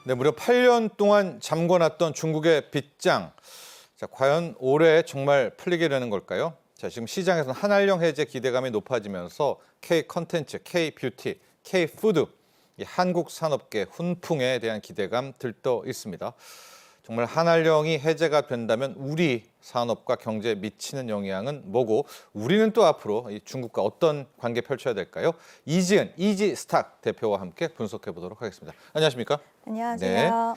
네, 무려 8년 동안 잠궈놨던 중국의 빗장. 자, 과연 올해 정말 풀리게 되는 걸까요? 자, 지금 시장에서는 한알령 해제 기대감이 높아지면서 K 컨텐츠, K 뷰티, K 푸드, 이 한국 산업계 훈풍에 대한 기대감 들떠 있습니다. 정말 한알령이 해제가 된다면 우리 산업과 경제에 미치는 영향은 뭐고 우리는 또 앞으로 이 중국과 어떤 관계 펼쳐야 될까요? 이지은, 이지스탁 대표와 함께 분석해 보도록 하겠습니다. 안녕하십니까? 안녕하세요.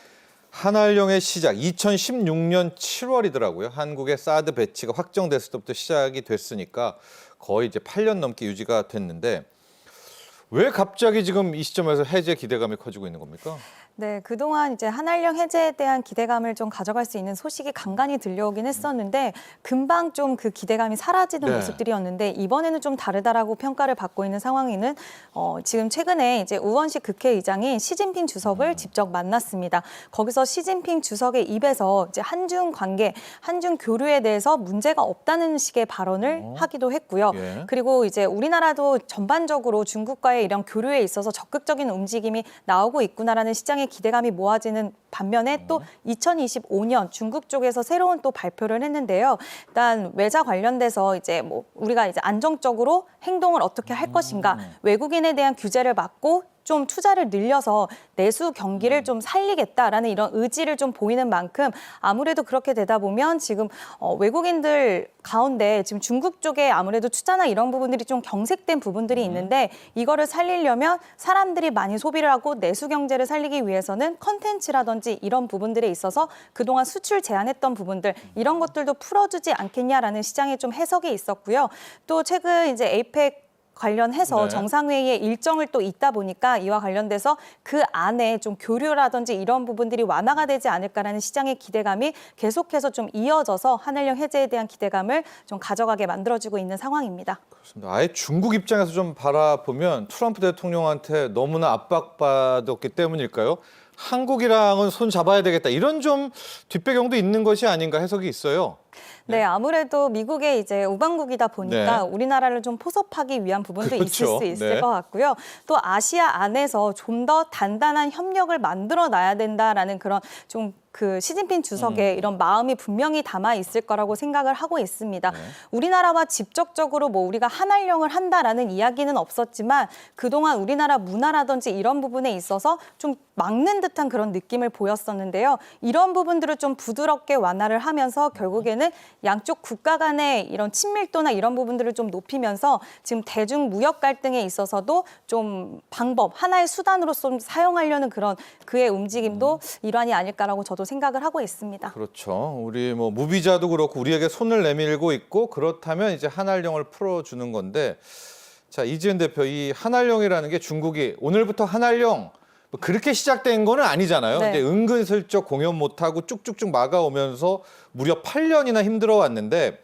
한알령의 시작 2016년 7월이더라고요. 한국의 사드 배치가 확정됐을 때부터 시작이 됐으니까 거의 이제 8년 넘게 유지가 됐는데 왜 갑자기 지금 이 시점에서 해제 기대감이 커지고 있는 겁니까? 네, 그동안 이제 한알령 해제에 대한 기대감을 좀 가져갈 수 있는 소식이 간간히 들려오긴 했었는데 금방 좀 그 기대감이 사라지는 네. 모습들이었는데 이번에는 좀 다르다라고 평가를 받고 있는 상황에는 지금 최근에 이제 우원식 국회의장이 시진핑 주석을 직접 만났습니다. 거기서 시진핑 주석의 입에서 이제 한중 관계, 한중 교류에 대해서 문제가 없다는 식의 발언을 하기도 했고요. 예. 그리고 이제 우리나라도 전반적으로 중국과의 이런 교류에 있어서 적극적인 움직임이 나오고 있구나라는 시장의 기대감이 모아지는 반면에 또 2025년 중국 쪽에서 새로운 또 발표를 했는데요. 일단 외자 관련돼서 이제 뭐 우리가 이제 안정적으로 행동을 어떻게 할 것인가, 외국인에 대한 규제를 막고 좀 투자를 늘려서 내수 경기를 좀 살리겠다라는 이런 의지를 좀 보이는 만큼 아무래도 그렇게 되다 보면 지금 외국인들 가운데 지금 중국 쪽에 아무래도 투자나 이런 부분들이 좀 경색된 부분들이 있는데 이거를 살리려면 사람들이 많이 소비를 하고 내수 경제를 살리기 위해서는 컨텐츠라든지 이런 부분들에 있어서 그동안 수출 제한했던 부분들 이런 것들도 풀어주지 않겠냐라는 시장의 좀 해석이 있었고요. 또 최근 이제 에이펙 관련해서 네. 정상회의의 일정을 또 있다 보니까 이와 관련돼서 그 안에 좀 교류라든지 이런 부분들이 완화가 되지 않을까라는 시장의 기대감이 계속해서 좀 이어져서 한알령 해제에 대한 기대감을 좀 가져가게 만들어지고 있는 상황입니다. 그렇습니다. 아예 중국 입장에서 좀 바라보면 트럼프 대통령한테 너무나 압박받았기 때문일까요? 한국이랑은 손 잡아야 되겠다. 이런 좀 뒷배경도 있는 것이 아닌가 해석이 있어요. 네, 아무래도 미국의 이제 우방국이다 보니까 네. 우리나라를 좀 포섭하기 위한 부분도 있을 그렇죠. 수 있을 네. 것 같고요. 또 아시아 안에서 좀 더 단단한 협력을 만들어 놔야 된다라는 그런 좀 그 시진핑 주석의 이런 마음이 분명히 담아 있을 거라고 생각을 하고 있습니다. 네. 우리나라와 직접적으로 뭐 우리가 한알령을 한다라는 이야기는 없었지만 그동안 우리나라 문화라든지 이런 부분에 있어서 좀 막는 듯한 그런 느낌을 보였었는데요. 이런 부분들을 좀 부드럽게 완화를 하면서 결국에는 양쪽 국가 간의 이런 친밀도나 이런 부분들을 좀 높이면서 지금 대중 무역 갈등에 있어서도 좀 방법, 하나의 수단으로 좀 사용하려는 그런 그의 움직임도 일환이 아닐까라고 저도 생각을 하고 있습니다. 그렇죠. 우리 뭐 무비자도 그렇고 우리에게 손을 내밀고 있고 그렇다면 이제 한알령을 풀어주는 건데 자, 이지은 대표 이 한알령이라는 게 중국이 오늘부터 한알령 뭐 그렇게 시작된 거는 아니잖아요. 네. 이제 은근슬쩍 공연 못하고 쭉쭉쭉 막아오면서 무려 8년이나 힘들어 왔는데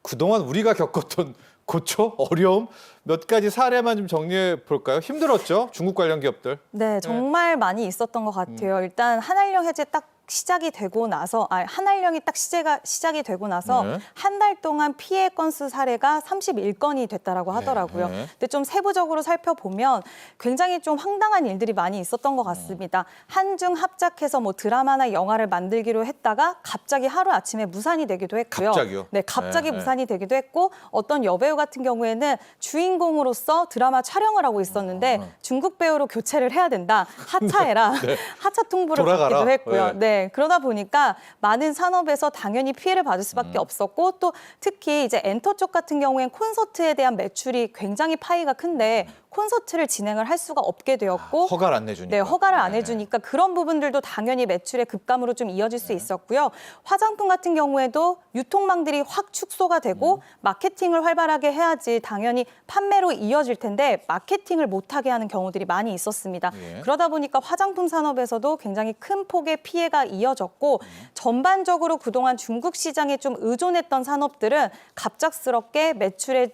그동안 우리가 겪었던 고초, 어려움 몇 가지 사례만 좀 정리해 볼까요? 힘들었죠? 중국 관련 기업들. 네, 정말 많이 있었던 것 같아요. 일단 한알령 해제 딱 시작이 되고 나서, 한알령이 딱 시작이 되고 나서 네. 한 달 동안 피해 건수 사례가 31건이 됐다라고 하더라고요. 네. 근데 좀 세부적으로 살펴보면 굉장히 좀 황당한 일들이 많이 있었던 것 같습니다. 한중 합작해서 뭐 드라마나 영화를 만들기로 했다가 갑자기 하루아침에 무산이 되기도 했고요. 갑자기요? 네, 갑자기 네. 무산이 되기도 했고 어떤 여배우 같은 경우에는 주인공으로서 드라마 촬영을 하고 있었는데 중국 배우로 교체를 해야 된다. 하차해라. 하차 통보를 돌아가라. 받기도 했고요. 네. 네, 그러다 보니까 많은 산업에서 당연히 피해를 받을 수밖에 없었고 또 특히 이제 엔터 쪽 같은 경우엔 콘서트에 대한 매출이 굉장히 파이가 큰데 콘서트를 진행을 할 수가 없게 되었고 허가를 안 내주니까. 네, 허가를 안 해주니까 그런 부분들도 당연히 매출의 급감으로 좀 이어질 수 있었고요. 화장품 같은 경우에도 유통망들이 확 축소가 되고 마케팅을 활발하게 해야지 당연히 판매로 이어질 텐데 마케팅을 못하게 하는 경우들이 많이 있었습니다. 예. 그러다 보니까 화장품 산업에서도 굉장히 큰 폭의 피해가 이어졌고 전반적으로 그동안 중국 시장에 좀 의존했던 산업들은 갑작스럽게 매출의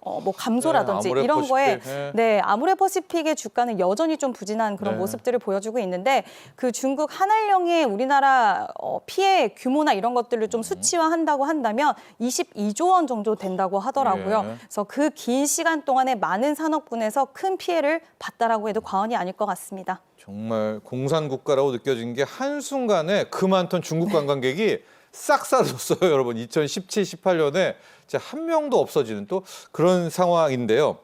뭐 감소라든지 네, 이런 거에 아모레 네, 아모레퍼시픽의 주가는 여전히 좀 부진한 그런 네. 모습들을 보여주고 있는데 그 중국 한알령의 우리나라 피해 규모나 이런 것들을 좀 수치화한다고 한다면 22조 원 정도 된다고 하더라고요. 예. 그래서 그 긴 시간 동안에 많은 산업군에서 큰 피해를 봤다라고 해도 과언이 아닐 것 같습니다. 정말 공산국가라고 느껴진 게 한순간에 그 많던 중국 관광객이 싹 사라졌어요, 여러분. 2017, 18년에 한 명도 없어지는 또 그런 상황인데요.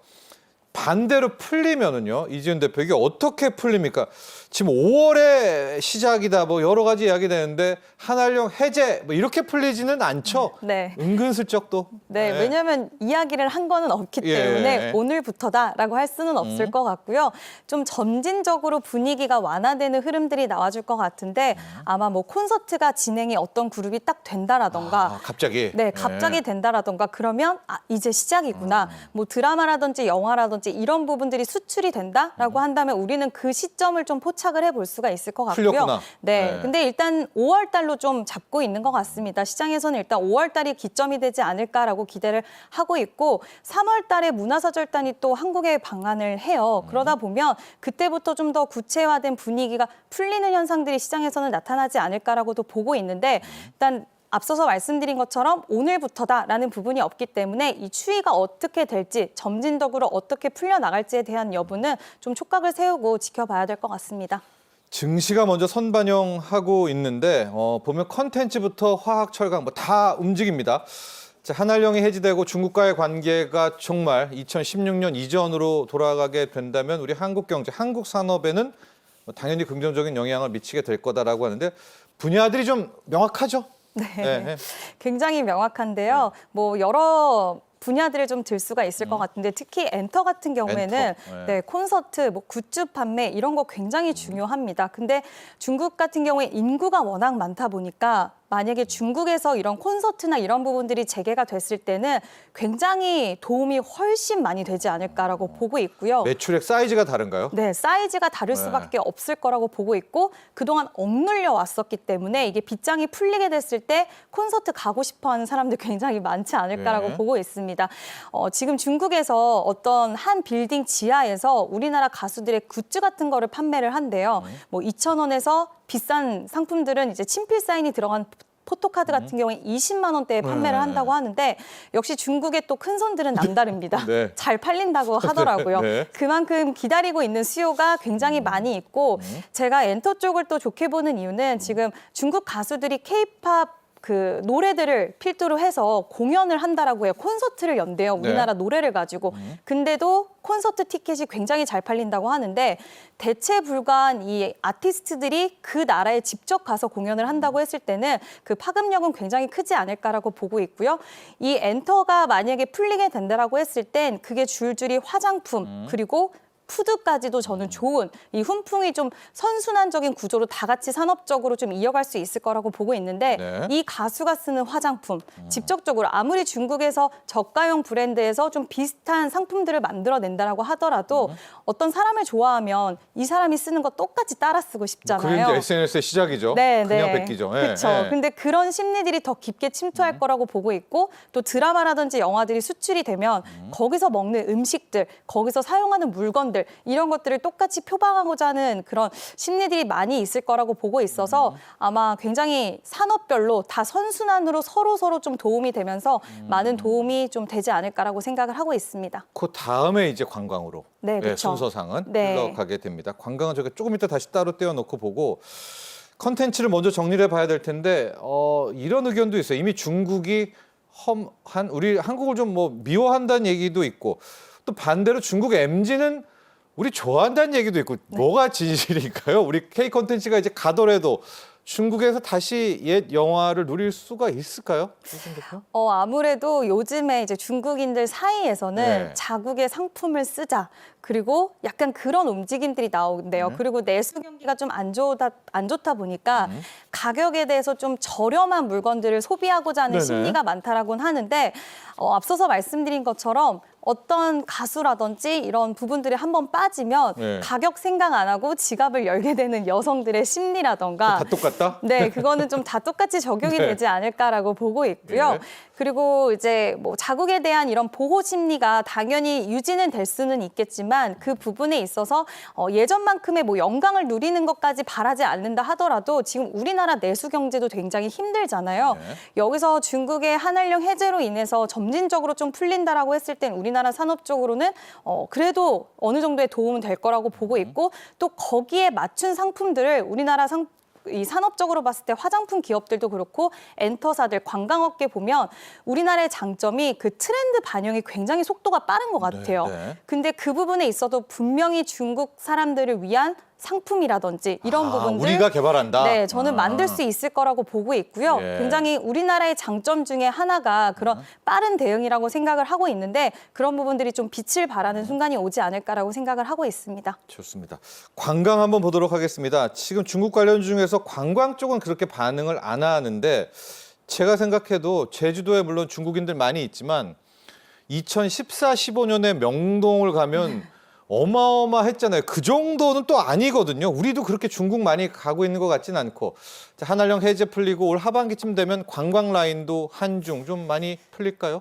반대로 풀리면은요, 이지은 대표 이게 어떻게 풀립니까? 지금 5월에 시작이다, 뭐 여러 가지 이야기 되는데 한알령 해제 뭐 이렇게 풀리지는 않죠. 네. 은근슬쩍 또. 네, 왜냐하면 이야기를 한 거는 없기 예. 때문에 오늘부터다라고 할 수는 없을 것 같고요. 좀 점진적으로 분위기가 완화되는 흐름들이 나와줄 것 같은데 아마 뭐 콘서트가 진행이 어떤 그룹이 딱 된다라던가 갑자기. 네, 갑자기 된다라던가 그러면 이제 시작이구나. 뭐 드라마라든지 영화라든지 이런 부분들이 수출이 된다라고 한다면 우리는 그 시점을 좀 포착을 해볼 수가 있을 것 같고요. 풀렸구나. 네, 네. 근데 일단 5월 달로 좀 잡고 있는 것 같습니다. 시장에서는 일단 5월 달이 기점이 되지 않을까라고 기대를 하고 있고 3월 달에 문화사절단이 또 한국에 방한을 해요. 그러다 보면 그때부터 좀 더 구체화된 분위기가 풀리는 현상들이 시장에서는 나타나지 않을까라고도 보고 있는데 일단 앞서서 말씀드린 것처럼 오늘부터다라는 부분이 없기 때문에 이 추이가 어떻게 될지 점진적으로 어떻게 풀려나갈지에 대한 여부는 좀 촉각을 세우고 지켜봐야 될 것 같습니다. 증시가 먼저 선반영하고 있는데 보면 컨텐츠부터 화학, 철강 뭐 다 움직입니다. 자, 한알령이 해지되고 중국과의 관계가 정말 2016년 이전으로 돌아가게 된다면 우리 한국 경제, 한국 산업에는 당연히 긍정적인 영향을 미치게 될 거다라고 하는데 분야들이 좀 명확하죠? 네. 굉장히 명확한데요. 뭐 여러 분야들을 좀 들 수가 있을 것 같은데 특히 엔터 같은 경우에는 엔터, 네, 콘서트, 뭐 굿즈 판매 이런 거 굉장히 중요합니다. 근데 중국 같은 경우에 인구가 워낙 많다 보니까 만약에 중국에서 이런 콘서트나 이런 부분들이 재개가 됐을 때는 굉장히 도움이 훨씬 많이 되지 않을까라고 보고 있고요. 매출액 사이즈가 다른가요? 네, 사이즈가 다를 수밖에 없을 거라고 보고 있고 그동안 억눌려 왔었기 때문에 이게 빗장이 풀리게 됐을 때 콘서트 가고 싶어하는 사람들 굉장히 많지 않을까라고 네. 보고 있습니다. 지금 중국에서 어떤 한 빌딩 지하에서 우리나라 가수들의 굿즈 같은 거를 판매를 한대요. 뭐 2,000원에서 비싼 상품들은 이제 친필 사인이 들어간 포토카드 같은 경우에 20만 원대에 판매를 한다고 하는데 역시 중국의 또 큰 손들은 남다릅니다. 네. 잘 팔린다고 하더라고요. 네. 그만큼 기다리고 있는 수요가 굉장히 많이 있고 제가 엔터 쪽을 또 좋게 보는 이유는 지금 중국 가수들이 K-팝 그 노래들을 필두로 해서 공연을 한다라고 해요. 콘서트를 연대요. 우리나라 노래를 가지고. 근데도 콘서트 티켓이 굉장히 잘 팔린다고 하는데 대체 불가한 이 아티스트들이 그 나라에 직접 가서 공연을 한다고 했을 때는 그 파급력은 굉장히 크지 않을까라고 보고 있고요. 이 엔터가 만약에 풀리게 된다라고 했을 땐 그게 줄줄이 화장품 그리고 푸드까지도 저는 좋은 이 훈풍이 좀 선순환적인 구조로 다 같이 산업적으로 좀 이어갈 수 있을 거라고 보고 있는데 네. 이 가수가 쓰는 화장품 직접적으로 아무리 중국에서 저가형 브랜드에서 좀 비슷한 상품들을 만들어낸다라고 하더라도 어떤 사람을 좋아하면 이 사람이 쓰는 거 똑같이 따라 쓰고 싶잖아요. 그게 이제 SNS의 시작이죠. 네, 그냥 네. 베끼죠. 그렇죠. 근데 그런 심리들이 더 깊게 침투할 거라고 보고 있고 또 드라마라든지 영화들이 수출이 되면 거기서 먹는 음식들, 거기서 사용하는 물건들 이런 것들을 똑같이 표방하고자 하는 그런 심리들이 많이 있을 거라고 보고 있어서 아마 굉장히 산업별로 다 선순환으로 서로 좀 도움이 되면서 많은 도움이 좀 되지 않을까라고 생각을 하고 있습니다. 그 다음에 이제 관광으로 네, 그렇죠. 순서상은 네. 흘러가게 됩니다. 관광은 저게 조금 이따 다시 따로 떼어놓고 보고 컨텐츠를 먼저 정리를 해봐야 될 텐데 이런 의견도 있어요. 이미 중국이 우리 한국을 좀 뭐 미워한다는 얘기도 있고 또 반대로 중국 MZ는 우리 좋아한다는 얘기도 있고 뭐가 진실일까요? 우리 K 콘텐츠가 이제 가더라도 중국에서 다시 옛 영화를 누릴 수가 있을까요? 아무래도 요즘에 이제 중국인들 사이에서는 네. 자국의 상품을 쓰자. 그리고 약간 그런 움직임들이 나오는데요. 그리고 내수 경기가 좀 안 좋다 보니까 가격에 대해서 좀 저렴한 물건들을 소비하고자 하는 네네. 심리가 많다라고는 하는데 앞서서 말씀드린 것처럼 어떤 가수라든지 이런 부분들이 한번 빠지면 네. 가격 생각 안 하고 지갑을 열게 되는 여성들의 심리라던가 다 똑같다? 네, 그거는 좀 다 똑같이 적용이 네. 되지 않을까라고 보고 있고요. 예. 그리고 이제 뭐 자국에 대한 이런 보호 심리가 당연히 유지는 될 수는 있겠지만 그 부분에 있어서 예전만큼의 뭐 영광을 누리는 것까지 바라지 않는다 하더라도 지금 우리나라 내수 경제도 굉장히 힘들잖아요. 네. 여기서 중국의 한한령 해제로 인해서 점진적으로 좀 풀린다라고 했을 땐 우리나라 산업적으로는 그래도 어느 정도의 도움은 될 거라고 보고 있고 또 거기에 맞춘 상품들을 우리나라 이 산업적으로 봤을 때 화장품 기업들도 그렇고 엔터사들, 관광업계 보면 우리나라의 장점이 그 트렌드 반영이 굉장히 속도가 빠른 것 같아요. 네. 근데 그 부분에 있어도 분명히 중국 사람들을 위한 상품이라든지 이런 부분들 우리가 개발한다? 네, 저는 만들 수 있을 거라고 보고 있고요. 예. 굉장히 우리나라의 장점 중에 하나가 그런 빠른 대응이라고 생각을 하고 있는데 그런 부분들이 좀 빛을 발하는 순간이 오지 않을까라고 생각을 하고 있습니다. 좋습니다. 관광 한번 보도록 하겠습니다. 지금 중국 관련 중에서 관광 쪽은 그렇게 반응을 안 하는데 제가 생각해도 제주도에 물론 중국인들 많이 있지만 2014, 15년에 명동을 가면 어마어마했잖아요. 그 정도는 또 아니거든요. 우리도 그렇게 중국 많이 가고 있는 것 같진 않고. 자, 한한령 해제 풀리고 올 하반기쯤 되면 관광 라인도 한중 좀 많이 풀릴까요?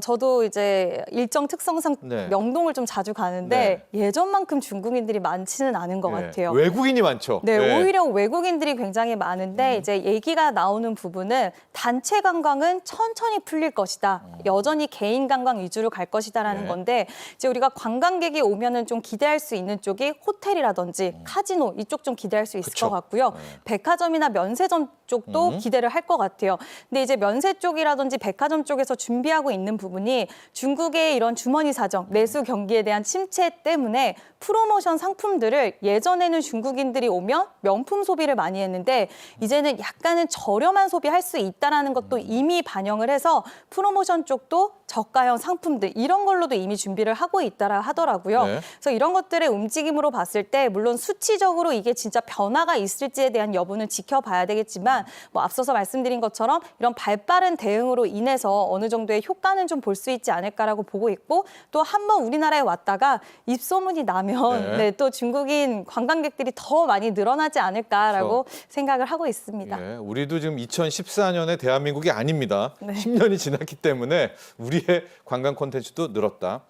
저도 이제 일정 특성상 네. 명동을 좀 자주 가는데 예전만큼 중국인들이 많지는 않은 것 예. 같아요. 외국인이 많죠. 네, 예. 오히려 외국인들이 굉장히 많은데 이제 얘기가 나오는 부분은 단체 관광은 천천히 풀릴 것이다. 여전히 개인 관광 위주로 갈 것이다라는 네. 건데 이제 우리가 관광객이 오면은 좀 기대할 수 있는 쪽이 호텔이라든지 카지노 이쪽 좀 기대할 수 있을 그쵸. 것 같고요. 백화점이나 면세점 쪽도 기대를 할 것 같아요. 근데 이제 면세 쪽이라든지 백화점 쪽에서 준비하고 있는 부분이 중국의 이런 주머니 사정, 내수 경기에 대한 침체 때문에 프로모션 상품들을 예전에는 중국인들이 오면 명품 소비를 많이 했는데 이제는 약간은 저렴한 소비할 수 있다라는 것도 이미 반영을 해서 프로모션 쪽도 저가형 상품들 이런 걸로도 이미 준비를 하고 있다라 하더라고요. 네. 그래서 이런 것들의 움직임으로 봤을 때 물론 수치적으로 이게 진짜 변화가 있을지에 대한 여부는 지켜봐야 되겠지만 뭐 앞서서 말씀드린 것처럼 이런 발빠른 대응으로 인해서 어느 정도의 효과는 좀 볼 수 있지 않을까라고 보고 있고 또 한 번 우리나라에 왔다가 입소문이 나면 네. 또 중국인 관광객들이 더 많이 늘어나지 않을까라고 생각을 하고 있습니다. 예, 우리도 지금 2014년에 대한민국이 아닙니다. 네. 10년이 지났기 때문에 우리의 관광 콘텐츠도 늘었다.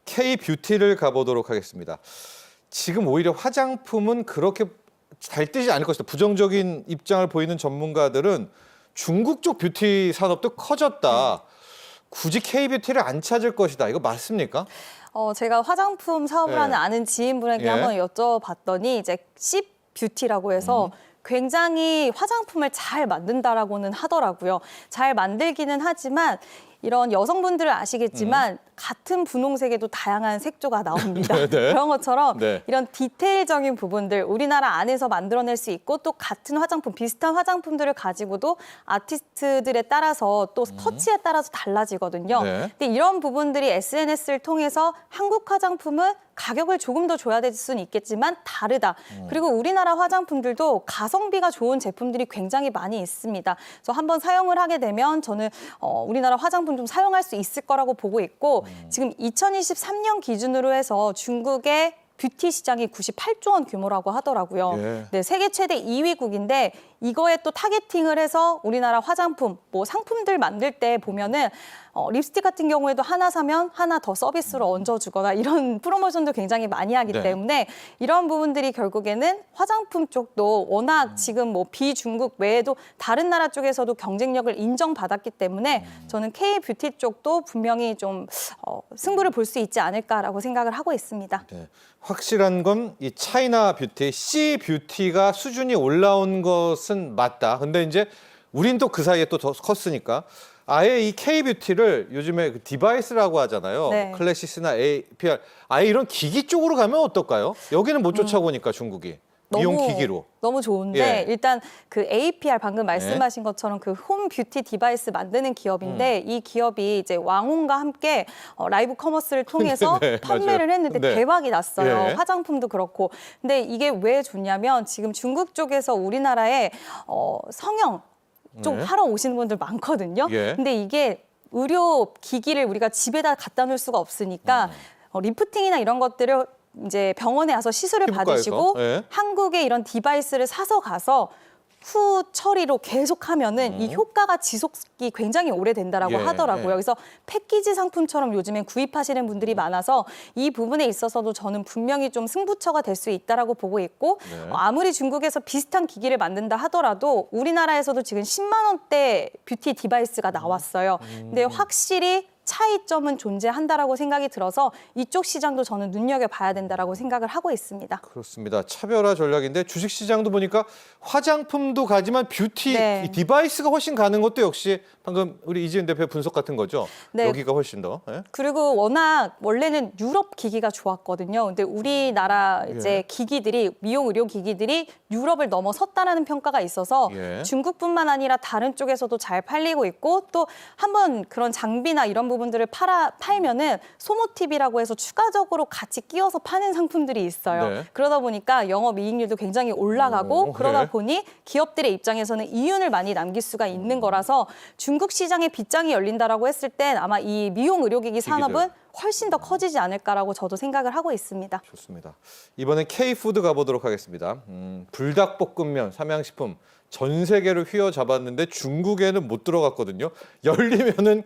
K-뷰티를 가보도록 하겠습니다. 지금 오히려 화장품은 그렇게 잘 뜨지 않을 것이다. 부정적인 입장을 보이는 전문가들은 중국 쪽 뷰티 산업도 커졌다. 굳이 K-뷰티를 안 찾을 것이다. 이거 맞습니까? 제가 화장품 사업을 네. 하는 아는 지인분에게 예. 한번 여쭤봤더니 이제 씹뷰티라고 해서 굉장히 화장품을 잘 만든다라고는 하더라고요. 잘 만들기는 하지만 이런 여성분들은 아시겠지만 같은 분홍색에도 다양한 색조가 나옵니다. 네, 네. 그런 것처럼 네. 이런 디테일적인 부분들 우리나라 안에서 만들어낼 수 있고 또 같은 화장품, 비슷한 화장품들을 가지고도 아티스트들에 따라서 또 터치에 따라서 달라지거든요. 네. 근데 이런 부분들이 SNS를 통해서 한국 화장품은 가격을 조금 더 줘야 될 수는 있겠지만 다르다. 그리고 우리나라 화장품들도 가성비가 좋은 제품들이 굉장히 많이 있습니다. 그래서 한번 사용을 하게 되면 저는 우리나라 화장품 좀 사용할 수 있을 거라고 보고 있고 지금 2023년 기준으로 해서 중국의 뷰티 시장이 98조 원 규모라고 하더라고요. 예. 네, 세계 최대 2위국인데 이거에 또 타겟팅을 해서 우리나라 화장품, 뭐 상품들 만들 때 보면은 립스틱 같은 경우에도 하나 사면 하나 더 서비스로 얹어주거나 이런 프로모션도 굉장히 많이 하기 네. 때문에 이런 부분들이 결국에는 화장품 쪽도 워낙 지금 뭐 비중국 외에도 다른 나라 쪽에서도 경쟁력을 인정받았기 때문에 저는 K-뷰티 쪽도 분명히 좀 승부를 볼 수 있지 않을까라고 생각을 하고 있습니다. 네. 확실한 건 이 차이나 뷰티, C 뷰티가 수준이 올라온 것은 맞다. 근데 이제 우린 또 그 사이에 또 더 컸으니까 아예 이 K 뷰티를 요즘에 그 디바이스라고 하잖아요. 네. 클래시스나 APR 아예 이런 기기 쪽으로 가면 어떨까요? 여기는 못 쫓아오니까 중국이. 미용 기기로. 너무 좋은데 예. 일단 그 APR 방금 말씀하신 것처럼 그 홈 뷰티 디바이스 만드는 기업인데 이 기업이 이제 왕홍과 함께 라이브 커머스를 통해서 네, 판매를 맞아요. 했는데 네. 대박이 났어요. 예. 화장품도 그렇고. 근데 이게 왜 좋냐면 지금 중국 쪽에서 우리나라에 성형 좀 네. 하러 오시는 분들 많거든요. 예. 근데 이게 의료 기기를 우리가 집에다 갖다 놓을 수가 없으니까 리프팅이나 이런 것들을 이제 병원에 와서 시술을 피부과에서? 받으시고 예. 한국에 이런 디바이스를 사서 가서 후 처리로 계속하면은 이 효과가 지속이 굉장히 오래된다라고 예, 하더라고요. 예. 그래서 패키지 상품처럼 요즘엔 구입하시는 분들이 많아서 이 부분에 있어서도 저는 분명히 좀 승부처가 될 수 있다라고 보고 있고 네. 아무리 중국에서 비슷한 기기를 만든다 하더라도 우리나라에서도 지금 10만 원대 뷰티 디바이스가 나왔어요. 근데 확실히 차이점은 존재한다라고 생각이 들어서 이쪽 시장도 저는 눈여겨봐야 된다라고 생각을 하고 있습니다. 그렇습니다. 차별화 전략인데 주식 시장도 보니까 화장품도 가지만 뷰티 네. 이 디바이스가 훨씬 가는 것도 역시 방금 우리 이지은 대표 분석 같은 거죠. 네. 여기가 훨씬 더. 예? 그리고 워낙 원래는 유럽 기기가 좋았거든요. 근데 우리나라 이제 예. 기기들이 미용 의료 기기들이 유럽을 넘어섰다라는 평가가 있어서 예. 중국뿐만 아니라 다른 쪽에서도 잘 팔리고 있고 또 한번 그런 장비나 이런 부분들을 팔면은 소모팁이라고 해서 추가적으로 같이 끼워서 파는 상품들이 있어요. 네. 그러다 보니까 영업이익률도 굉장히 올라가고 오, 그러다 예. 보니 기업들의 입장에서는 이윤을 많이 남길 수가 있는 거라서 중국 시장에 빗장이 열린다라고 했을 땐 아마 이 미용 의료기기 산업은 훨씬 더 커지지 않을까라고 저도 생각을 하고 있습니다. 좋습니다. 이번엔 K푸드 가보도록 하겠습니다. 불닭볶음면, 삼양식품 전 세계를 휘어잡았는데 중국에는 못 들어갔거든요. 열리면은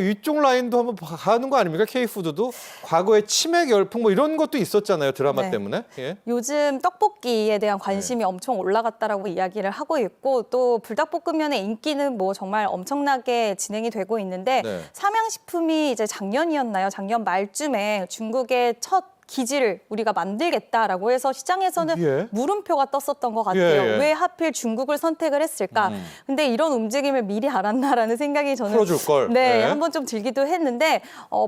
이쪽 라인도 한번 가는 거 아닙니까? K푸드도 과거에 치맥 열풍 뭐 이런 것도 있었잖아요. 드라마 네. 때문에. 예. 요즘 떡볶이에 대한 관심이 엄청 올라갔다라고 이야기를 하고 있고 또 불닭볶음면의 인기는 뭐 정말 엄청나게 진행이 되고 있는데 네. 삼양식품이 이제 작년이었나요? 작년 말쯤에 중국의 첫 기지를 우리가 만들겠다라고 해서 시장에서는 예. 물음표가 떴었던 것 같아요. 예, 예. 왜 하필 중국을 선택을 했을까? 근데 이런 움직임을 미리 알았나라는 생각이 저는 풀어줄 걸. 네, 네. 한번 좀 들기도 했는데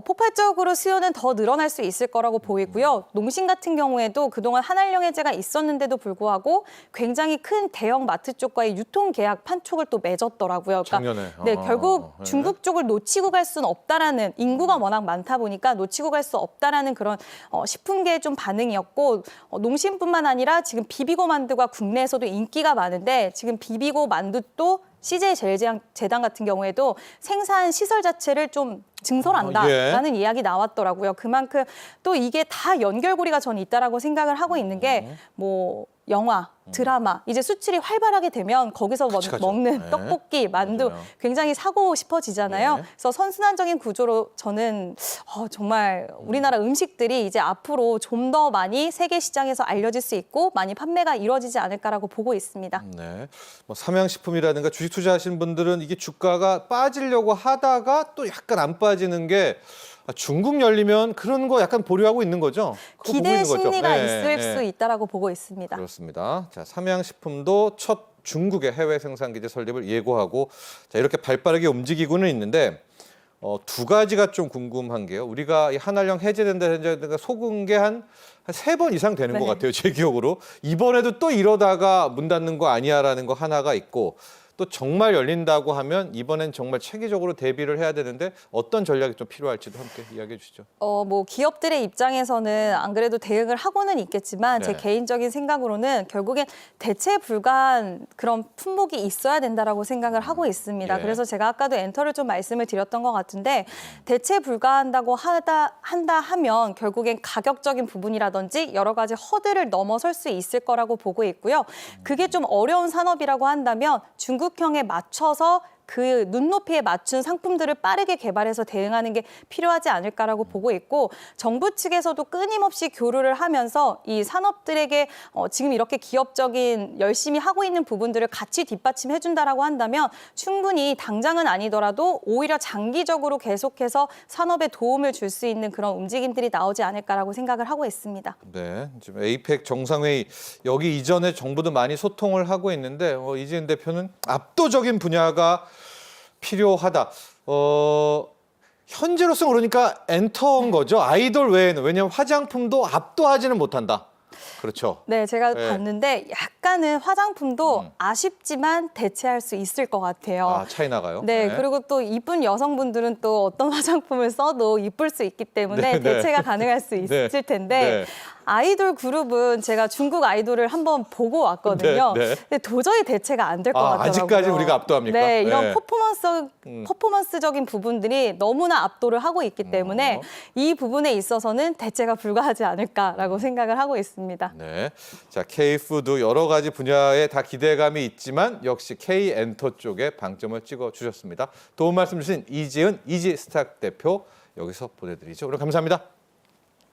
폭발적으로 수요는 더 늘어날 수 있을 거라고 보이고요. 농심 같은 경우에도 그동안 한알령 해제가 있었는데도 불구하고 굉장히 큰 대형 마트 쪽과의 유통 계약 판촉을 또 맺었더라고요. 작년에. 네, 결국 네. 중국 쪽을 놓치고 갈 수는 없다라는 인구가 워낙 많다 보니까 놓치고 갈 수 없다라는 그런 식품계의 좀 반응이었고 농심뿐만 아니라 지금 비비고 만두가 국내에서도 인기가 많은데 지금 비비고 만두도 CJ 제일제당 같은 경우에도 생산 시설 자체를 좀 증설한다라는 이야기 나왔더라고요. 그만큼 또 이게 다 연결고리가 저는 있다라고 생각을 하고 있는 게 뭐 영화, 드라마 이제 수출이 활발하게 되면 거기서 같이 가죠. 먹는 네. 떡볶이, 만두 맞아요. 굉장히 사고 싶어지잖아요. 네. 그래서 선순환적인 구조로 저는 정말 우리나라 음식들이 이제 앞으로 좀 더 많이 세계 시장에서 알려질 수 있고 많이 판매가 이루어지지 않을까라고 보고 있습니다. 네. 뭐 삼양식품이라든가 주식 투자하시는 분들은 이게 주가가 빠지려고 하다가 또 약간 안 빠지는 게 중국 열리면 그런 거 약간 보류하고 있는 거죠? 그거 보고 기대 있는 거죠? 심리가 네, 있을 네. 수 있다라고 보고 있습니다. 그렇습니다. 자, 삼양식품도 첫 중국의 해외 생산 기지 설립을 예고하고 자, 이렇게 발빠르게 움직이고는 있는데 두 가지가 좀 궁금한 게요. 우리가 이 한알령 해제된다 속은 게 한 세 번 이상 되는 것 네. 같아요. 제 기억으로. 이번에도 또 이러다가 문 닫는 거 아니야라는 거 하나가 있고 또 정말 열린다고 하면 이번엔 정말 체계적으로 대비를 해야 되는데 어떤 전략이 좀 필요할지도 함께 이야기해 주시죠. 뭐 기업들의 입장에서는 안 그래도 대응을 하고는 있겠지만 제 네. 개인적인 생각으로는 결국엔 대체 불가한 그런 품목이 있어야 된다라고 생각을 하고 있습니다. 예. 그래서 제가 아까도 엔터를 좀 말씀을 드렸던 것 같은데 대체 불가한다고 한다 하면 결국엔 가격적인 부분이라든지 여러 가지 허들을 넘어설 수 있을 거라고 보고 있고요. 그게 좀 어려운 산업이라고 한다면 중국형에 맞춰서 그 눈높이에 맞춘 상품들을 빠르게 개발해서 대응하는 게 필요하지 않을까라고 보고 있고 정부 측에서도 끊임없이 교류를 하면서 이 산업들에게 지금 이렇게 기업적인 열심히 하고 있는 부분들을 같이 뒷받침해 준다라고 한다면 충분히 당장은 아니더라도 오히려 장기적으로 계속해서 산업에 도움을 줄 수 있는 그런 움직임들이 나오지 않을까라고 생각을 하고 있습니다. 네, 지금 에이펙 정상회의 여기 이전에 정부도 많이 소통을 하고 있는데 이지은 대표는 압도적인 분야가 필요하다. 현재로서 그러니까 엔터인 거죠. 아이돌 외에는 왜냐하면 화장품도 압도하지는 못한다. 그렇죠. 네, 제가 네. 봤는데 약간은 화장품도 아쉽지만 대체할 수 있을 것 같아요. 아, 차이 나가요? 네, 그리고 또 이쁜 여성분들은 또 어떤 화장품을 써도 이쁠 수 있기 때문에 네, 네. 대체가 가능할 수 네. 있을 텐데 네. 아이돌 그룹은 제가 중국 아이돌을 한번 보고 왔거든요. 네, 네. 근데 도저히 대체가 안 될 것 아, 같더라고요. 아직까지 우리가 압도합니까? 네, 이런 네. 퍼포먼스적인 부분들이 너무나 압도를 하고 있기 때문에 이 부분에 있어서는 대체가 불가하지 않을까라고 생각을 하고 있습니다. 네. 자, K푸드 여러 가지 분야에 다 기대감이 있지만 역시 K엔터 쪽에 방점을 찍어 주셨습니다. 도움 말씀 주신 이지은 이지스탁 대표 여기서 보내드리죠. 오늘 감사합니다.